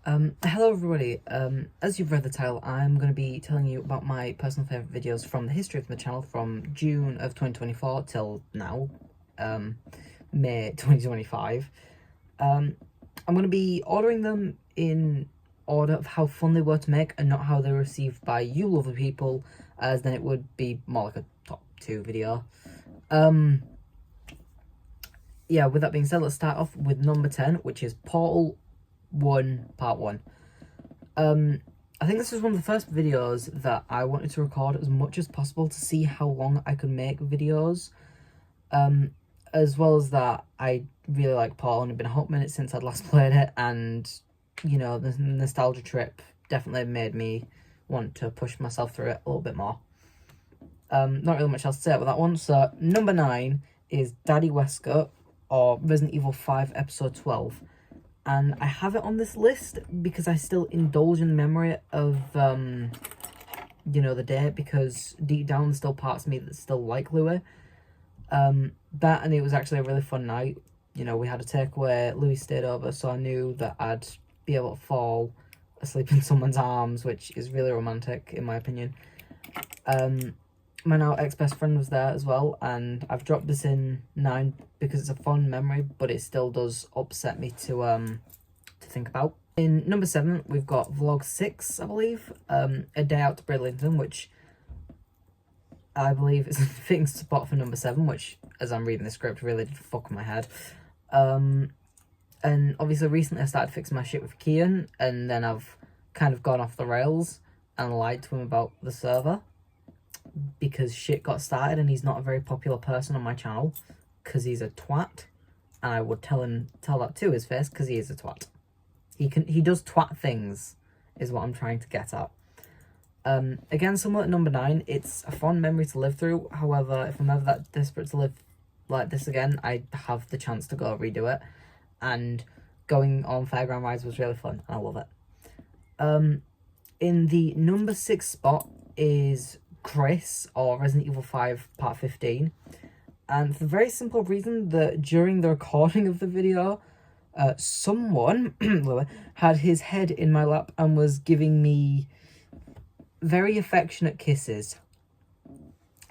Hello everybody. As you've read the title, I'm going to be telling you about my personal favourite videos from the history of the channel from June of 2024 till now, May 2025. I'm going to be ordering them in order of how fun they were to make and not how they were received by you lovely people, as then it would be more like a top 2 video. Yeah, with that being said, let's start off with number 10, which is Portal 1 Part 1. I think this was one of the first videos that I wanted to record as much as possible to see how long I could make videos. As well as that, I really like Portal, and it's been a hot minute since I'd last played it, and, you know, the nostalgia trip definitely made me want to push myself through it a little bit more. Not really much else to say about that one. So, number 9 is Daddy Westcott, or Resident Evil 5 Episode 12. And I have it on this list because I still indulge in the memory of, you know, the day, because deep down there's still parts of me that still like Louis. That, and it was actually a really fun night. You know, we had a takeaway, Louis stayed over, so I knew that I'd be able to fall asleep in someone's arms, which is really romantic, in my opinion. My now ex-best friend was there as well, and I've dropped this in 9 because it's a fond memory, but it still does upset me to think about. In number 7, we've got Vlog 6, I believe, A Day Out to Bridlington, which I believe is a fitting spot for number 7, which, as I'm reading the script, really did fuck with my head. And obviously recently I started fixing my shit with Kian, and then I've kind of gone off the rails and lied to him about the server, because shit got started and he's not a very popular person on my channel because he's a twat, and I would tell that to his face because he is a twat. He does twat things is what I'm trying to get at. Again, similar to number 9, it's a fond memory to live through. However, if I'm ever that desperate to live like this again, I have the chance to go redo it, and going on fairground rides was really fun and I love it. In the number 6 spot is Chris, or Resident Evil 5 Part 15, and for the very simple reason that during the recording of the video, someone had his head in my lap and was giving me very affectionate kisses.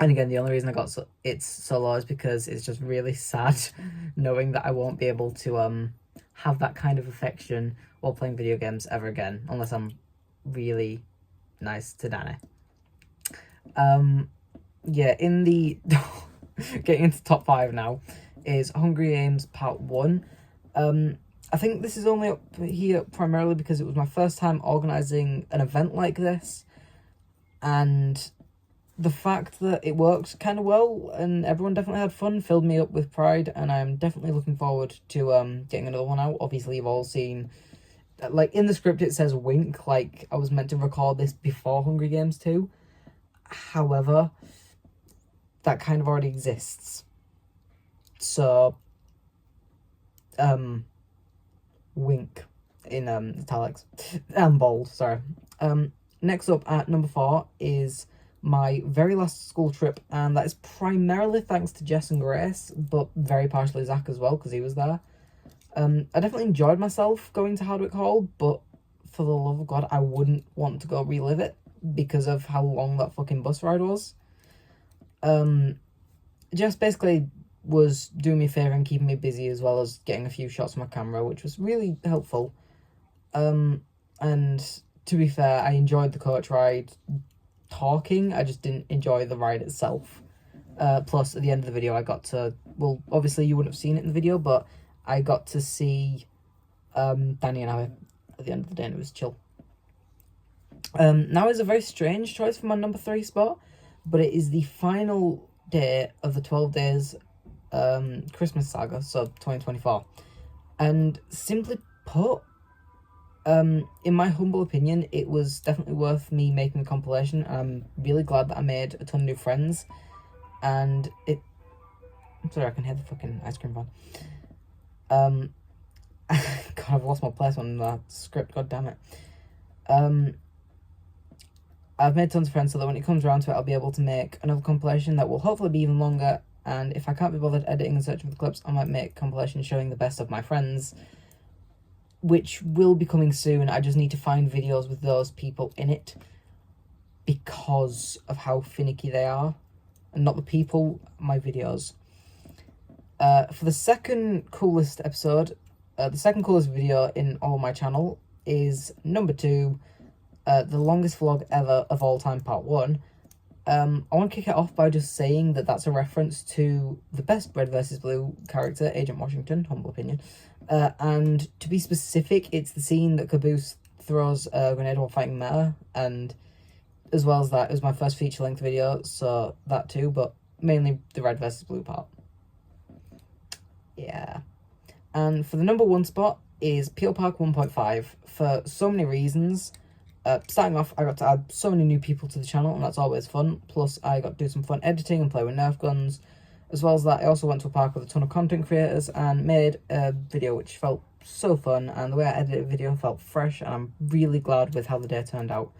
And again, the only reason I got it's so low is because it's just really sad knowing that I won't be able to have that kind of affection while playing video games ever again, unless I'm really nice to Danny. Yeah, in the getting into top 5 now is Hungry Games Part 1. I think this is only up here primarily because it was my first time organising an event like this, and the fact that it worked kind of well and everyone definitely had fun filled me up with pride, and I'm definitely looking forward to getting another one out. Obviously, you've all seen, like, in the script it says wink, like I was meant to record this before Hungry Games 2. However, that kind of already exists. So, wink in italics. Bold, sorry. Next up at number 4 is my very last school trip, and that is primarily thanks to Jess and Grace, but very partially Zach as well, because he was there. I definitely enjoyed myself going to Hardwick Hall, but for the love of God, I wouldn't want to go relive it because of how long that fucking bus ride was. Jess basically was doing me a favour and keeping me busy, as well as getting a few shots on my camera, which was really helpful. And to be fair, I enjoyed the coach ride talking, I just didn't enjoy the ride itself. Plus, at the end of the video, I got to, well, obviously you wouldn't have seen it in the video, but I got to see Danny and I at the end of the day, and it was chill. Now is a very strange choice for my number 3 spot, but it is the final day of the 12 days Christmas saga, so 2024. And simply put, in my humble opinion, it was definitely worth me making a compilation. I'm really glad that I made a ton of new friends, and I'm sorry, I can hear the fucking ice cream van. God, I've lost my place on the script, god damn it. I've made tons of friends so that when it comes around to it, I'll be able to make another compilation that will hopefully be even longer, and if I can't be bothered editing and searching for the clips, I might make a compilation showing the best of my friends which will be coming soon. I just need to find videos with those people in it because of how finicky they are, and not the people, my videos. For the second coolest episode, the second coolest video in all my channel is number 2, the longest vlog ever of all time, part 1. I want to kick it off by just saying that that's a reference to the best Red vs. Blue character, Agent Washington, humble opinion. And to be specific, it's the scene that Caboose throws a grenade while fighting Meta, and as well as that, it was my first feature-length video, so that too, but mainly the Red vs. Blue part. Yeah. And for the number 1 spot is Peel Park 1.5 for so many reasons. Starting off, I got to add so many new people to the channel, and that's always fun. Plus, I got to do some fun editing and play with Nerf guns. As well as that, I also went to a park with a ton of content creators and made a video which felt so fun, and the way I edited the video felt fresh, and I'm really glad with how the day turned out.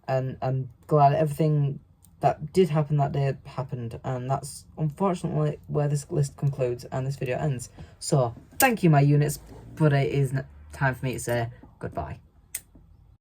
And I'm glad everything that did happen that day happened, and that's unfortunately where this list concludes and this video ends. So, thank you, my units, but it is time for me to say goodbye.